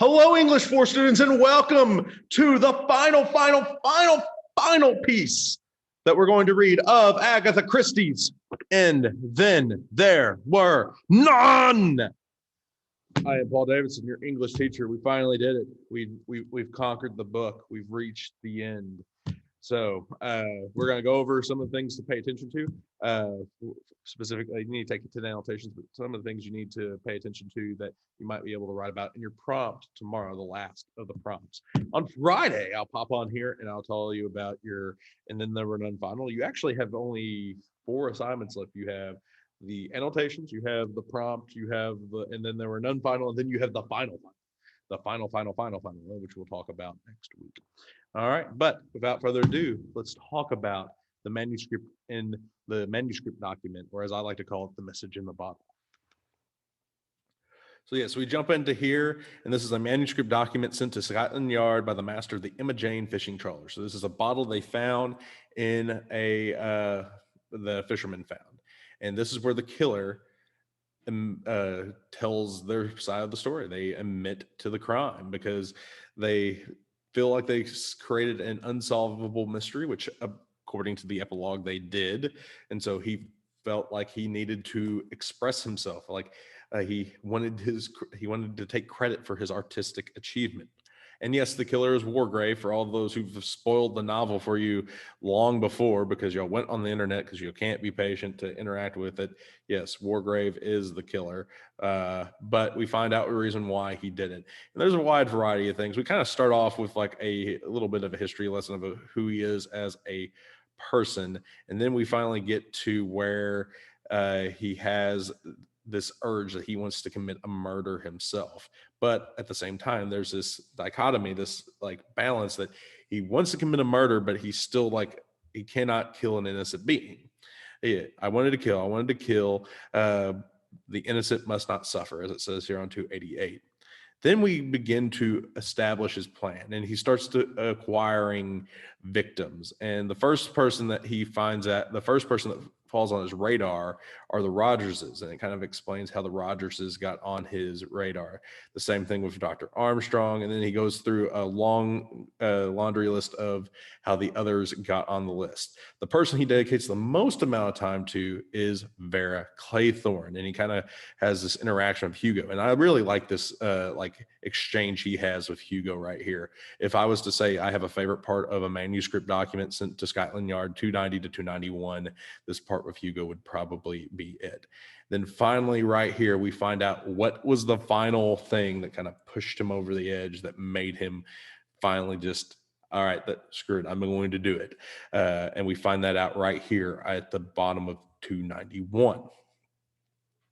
Hello, English 4 students, and welcome to the final piece that we're going to read of Agatha Christie's And Then There Were None. I am Paul Davidson, your English teacher. We finally did it. We've conquered the book. We've reached the end. So we're going to go over some of the things to pay attention to. Specifically, you need to take it to the annotations, but some of the things you need to pay attention to that you might be able to write about in your prompt tomorrow, the last of the prompts. On Friday, I'll pop on here and I'll tell you about your And Then There Were None final. You actually have only 4 assignments left. You have the annotations, you have the prompt, you have the And Then There Were None final, and then you have the final, which we'll talk about next week. All right, but without further ado, let's talk about the manuscript in the manuscript document, or as I like to call it, the message in the bottle. So yes, we jump into here, and this is a manuscript document sent to Scotland Yard by the master of the Emma Jane fishing trawler. So this is a bottle they found in the fishermen found, and this is where the killer tells their side of the story. They admit to the crime because they feel like they created an unsolvable mystery, which according to the epilogue they did. And so he felt like he needed to express himself, like he wanted to take credit for his artistic achievement. And yes, the killer is Wargrave, for all those who've spoiled the novel for you long before because y'all went on the internet because you can't be patient to interact with it. Yes, Wargrave is the killer, but we find out the reason why he did it. And there's a wide variety of things. We kind of start off with like a little bit of a history lesson of who he is as a person, and then we finally get to where he has this urge that he wants to commit a murder himself. But at the same time, there's this dichotomy, this like balance that he wants to commit a murder, but he's still like, he cannot kill an innocent being. Yeah, I wanted to kill. The innocent must not suffer, as it says here on 288. Then we begin to establish his plan, and he starts to acquiring victims. And the first person that falls on his radar are the Rogerses, and it kind of explains how the Rogerses got on his radar. The same thing with Dr. Armstrong, and then he goes through a long laundry list of how the others got on the list. The person he dedicates the most amount of time to is Vera Claythorne, and he kind of has this interaction with Hugo. And I really like this exchange he has with Hugo right here. If I was to say I have a favorite part of a manuscript document sent to Scotland Yard 290 to 291, this part with Hugo would probably be it. Then finally right here, we find out what was the final thing that kind of pushed him over the edge that made him finally just, all right, screw it, I'm going to do it. And we find that out right here at the bottom of 291.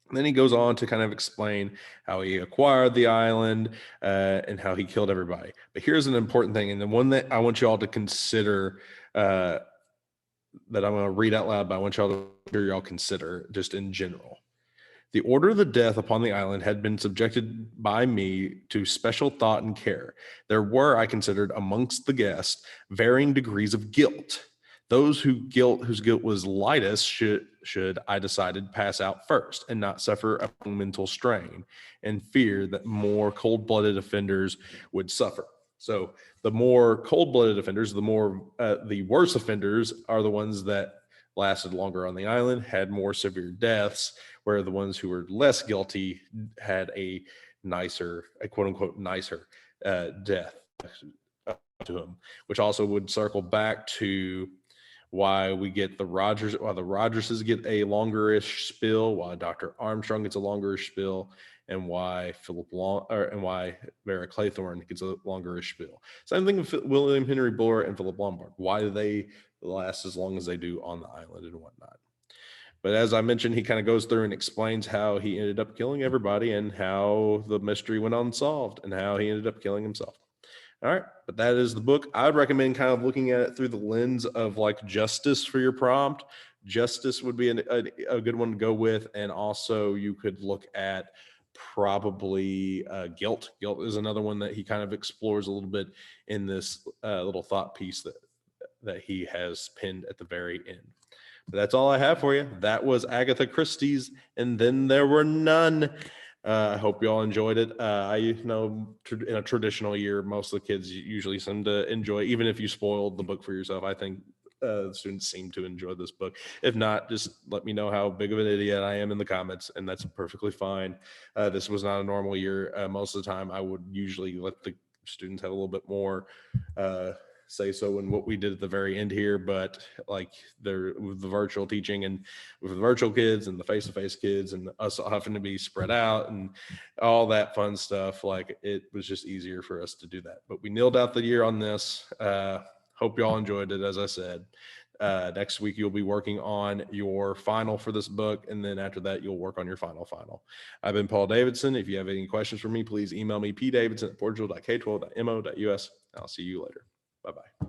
And then he goes on to kind of explain how he acquired the island and how he killed everybody. But here's an important thing, and the one that I want you all to consider that I'm going to read out loud, but I want y'all consider just in general. The order of the death upon the island had been subjected by me to special thought and care. There were, I considered, amongst the guests, varying degrees of guilt. Those whose guilt was lightest should, I decided, pass out first and not suffer a mental strain and fear that more cold-blooded offenders would suffer. So the more cold-blooded offenders, the worse offenders are the ones that lasted longer on the island, had more severe deaths, where the ones who were less guilty had a quote-unquote nicer death to them, which also would circle back to why we get the Rogerses get a longer-ish spill, why Dr. Armstrong gets a longer-ish spill, and why why Vera Claythorne gets a longer-ish spill. Same thing with William Henry Bloor and Philip Lombard, why do they last as long as they do on the island and whatnot. But as I mentioned, he kind of goes through and explains how he ended up killing everybody and how the mystery went unsolved and how he ended up killing himself. All right, but that is the book. I would recommend kind of looking at it through the lens of like justice for your prompt. Justice would be a good one to go with. And also you could look at probably guilt. Guilt is another one that he kind of explores a little bit in this little thought piece that he has pinned at the very end. But that's all I have for you. That was Agatha Christie's And Then There Were None. I hope you all enjoyed it. I know in a traditional year, most of the kids usually seem to enjoy, even if you spoiled the book for yourself. I think the students seem to enjoy this book. If not, just let me know how big of an idiot I am in the comments, and that's perfectly fine. This was not a normal year. Most of the time, I would usually let the students have a little bit more say so in what we did at the very end here, but like there with the virtual teaching and with the virtual kids and the face-to-face kids and us having to be spread out and all that fun stuff, like it was just easier for us to do that. But we nailed out the year on this. Hope y'all enjoyed it. As I said, next week you'll be working on your final for this book, and then after that you'll work on your final. I've been Paul Davidson. If you have any questions for me, please email me pdavidson@portugal.k12.mo.us. I'll see you later. Bye-bye.